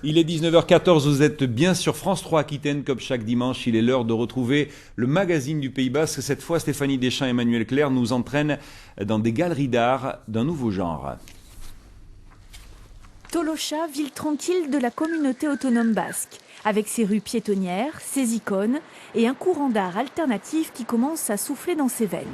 Il est 19h14, vous êtes bien sur France 3 Aquitaine, comme chaque dimanche. Il est l'heure de retrouver le magazine du Pays Basque. Cette fois, Stéphanie Deschamps et Emmanuel Clerc nous entraînent dans des galeries d'art d'un nouveau genre. Tolosa, ville tranquille de la communauté autonome basque, avec ses rues piétonnières, ses icônes et un courant d'art alternatif qui commence à souffler dans ses veines.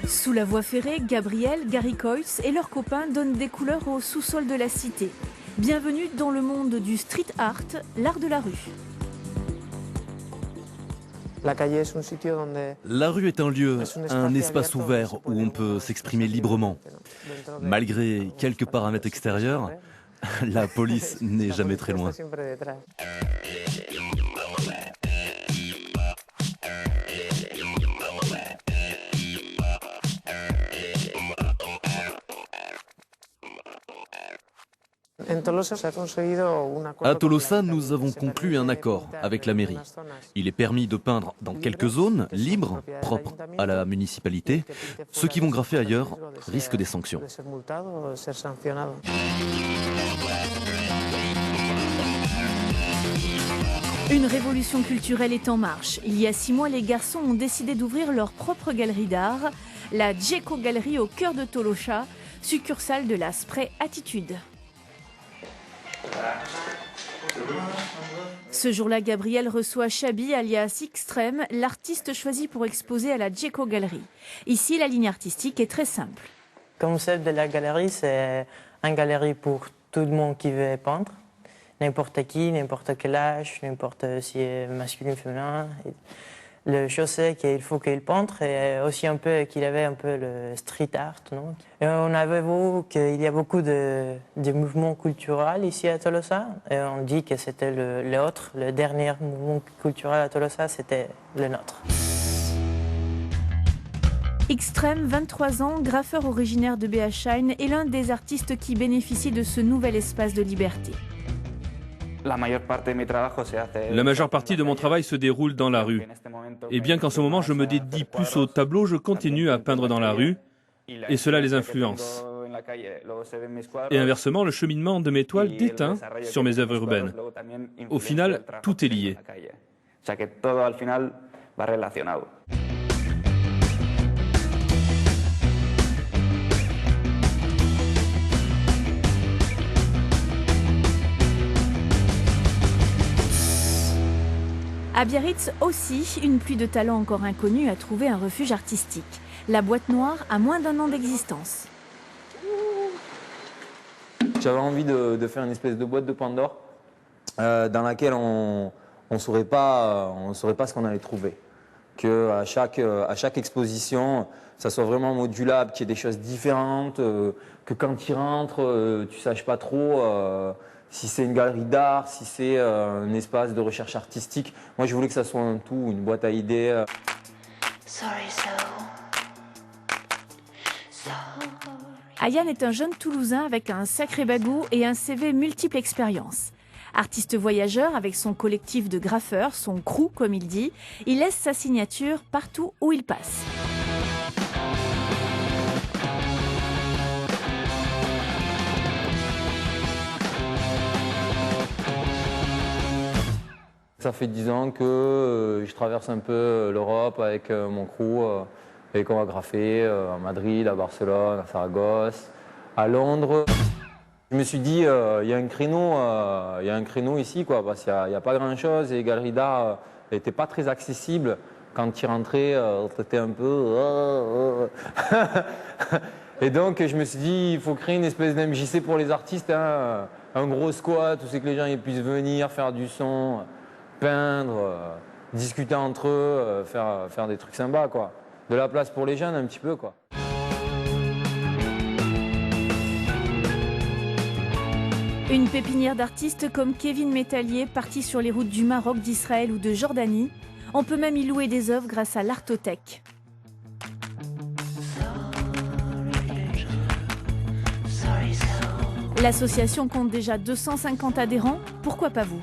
Sous la voie ferrée, Gabriel, Gary Coyce et leurs copains donnent des couleurs au sous-sol de la cité. Bienvenue dans le monde du street art, l'art de la rue. La rue est un lieu, un espace ouvert où on peut s'exprimer librement. Malgré quelques paramètres extérieurs, la police n'est jamais très loin. À Tolosa, nous avons conclu un accord avec la mairie. Il est permis de peindre dans quelques zones libres, propres à la municipalité. Ceux qui vont graffer ailleurs risquent des sanctions. Une révolution culturelle est en marche. Il y a 6 mois, les garçons ont décidé d'ouvrir leur propre galerie d'art, la Djeko Galerie au cœur de Tolosa, succursale de la Spray Attitude. Ce jour-là, Gabriel reçoit Chabi, alias Extreme, l'artiste choisi pour exposer à la Djeko Galerie. Ici, la ligne artistique est très simple. Le concept de la galerie, c'est une galerie pour tout le monde qui veut peindre. N'importe qui, n'importe quel âge, n'importe si c'est masculin ou féminin. Le chose c'est qu'il faut qu'il peintre et aussi un peu qu'il avait un peu le street art. Non, et on avait vu qu'il y a beaucoup de mouvements culturels ici à Tolosa. Et on dit que c'était le dernier mouvement culturel à Tolosa, c'était le nôtre. Extreme, 23 ans, graffeur originaire de Beachain, est l'un des artistes qui bénéficient de ce nouvel espace de liberté. La majeure partie de mon travail se déroule dans la rue. Et bien qu'en ce moment je me dédie plus au tableau, je continue à peindre dans la rue et cela les influence. Et inversement, le cheminement de mes toiles déteint sur mes œuvres urbaines. Au final, tout est lié. À Biarritz aussi, une pluie de talents encore inconnus a trouvé un refuge artistique. La boîte noire a moins d'1 an d'existence. J'avais envie de faire une espèce de boîte de Pandore dans laquelle on ne saurait pas ce qu'on allait trouver. Qu'à chaque exposition, ça soit vraiment modulable, qu'il y ait des choses différentes, que quand tu rentres, tu ne saches pas trop si c'est une galerie d'art, si c'est un espace de recherche artistique. Moi, je voulais que ça soit un tout, une boîte à idées. Ayane est un jeune Toulousain avec un sacré bagou et un CV multiples expériences. Artiste voyageur avec son collectif de graffeurs, son crew comme il dit, il laisse sa signature partout où il passe. Ça fait 10 ans que je traverse un peu l'Europe avec mon crew et qu'on va graffer à Madrid, à Barcelone, à Saragosse, à Londres. Je me suis dit, il y a un créneau ici, quoi, parce qu'il n'y a pas grand-chose et les galeries d'art n'étaient pas très accessibles. Quand tu rentrais, c'était un peu... Et donc je me suis dit, il faut créer une espèce d'MJC pour les artistes, hein, un gros squat où c'est que les gens ils puissent venir, faire du son, peindre, discuter entre eux, faire des trucs sympas, quoi. De la place pour les jeunes un petit peu, quoi. Une pépinière d'artistes comme Kevin Métallier, parti sur les routes du Maroc, d'Israël ou de Jordanie. On peut même y louer des œuvres grâce à l'Artothèque. L'association compte déjà 250 adhérents, pourquoi pas vous ?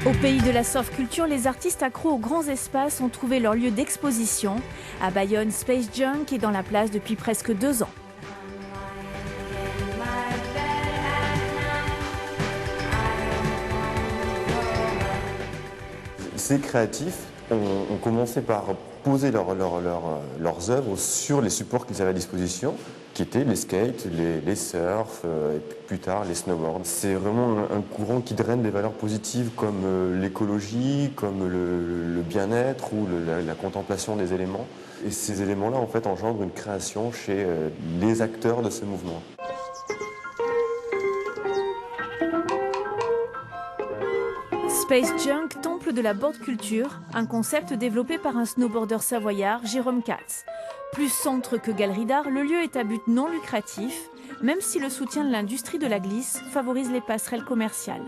Au pays de la surf culture, les artistes accros aux grands espaces ont trouvé leur lieu d'exposition. À Bayonne, Space Junk est dans la place depuis presque 2 ans. Ces créatifs ont commencé par poser leurs œuvres sur les supports qu'ils avaient à disposition, qui étaient les skates, les surfs, et plus tard les snowboards. C'est vraiment un courant qui draine des valeurs positives comme l'écologie, comme le bien-être ou la contemplation des éléments. Et ces éléments-là, en fait, engendrent une création chez les acteurs de ce mouvement. Space Junk, temple de la board culture, un concept développé par un snowboarder savoyard, Jérôme Katz. Plus centre que galerie d'art, le lieu est à but non lucratif, même si le soutien de l'industrie de la glisse favorise les passerelles commerciales.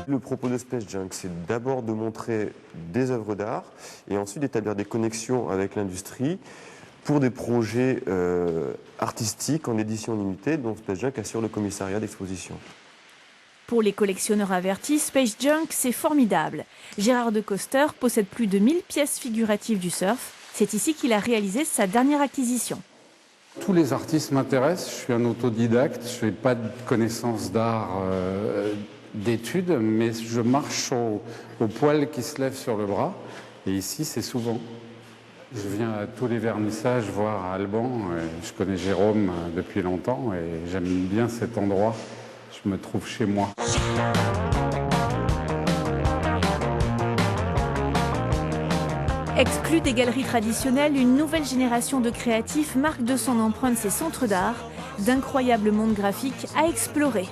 Le propos de Space Junk, c'est d'abord de montrer des œuvres d'art et ensuite d'établir des connexions avec l'industrie pour des projets artistiques en édition limitée dont Space Junk assure le commissariat d'exposition. Pour les collectionneurs avertis, Space Junk, c'est formidable. Gérard de Coster possède plus de 1000 pièces figuratives du surf. C'est ici qu'il a réalisé sa dernière acquisition. Tous les artistes m'intéressent. Je suis un autodidacte. Je n'ai pas de connaissances d'art d'études, mais je marche au poil qui se lève sur le bras. Et ici, c'est souvent. Je viens à tous les vernissages voir à Alban. Je connais Jérôme depuis longtemps et j'aime bien cet endroit. Je me trouve chez moi. Exclu des galeries traditionnelles, une nouvelle génération de créatifs marque de son empreinte ces centres d'art, d'incroyables mondes graphiques à explorer.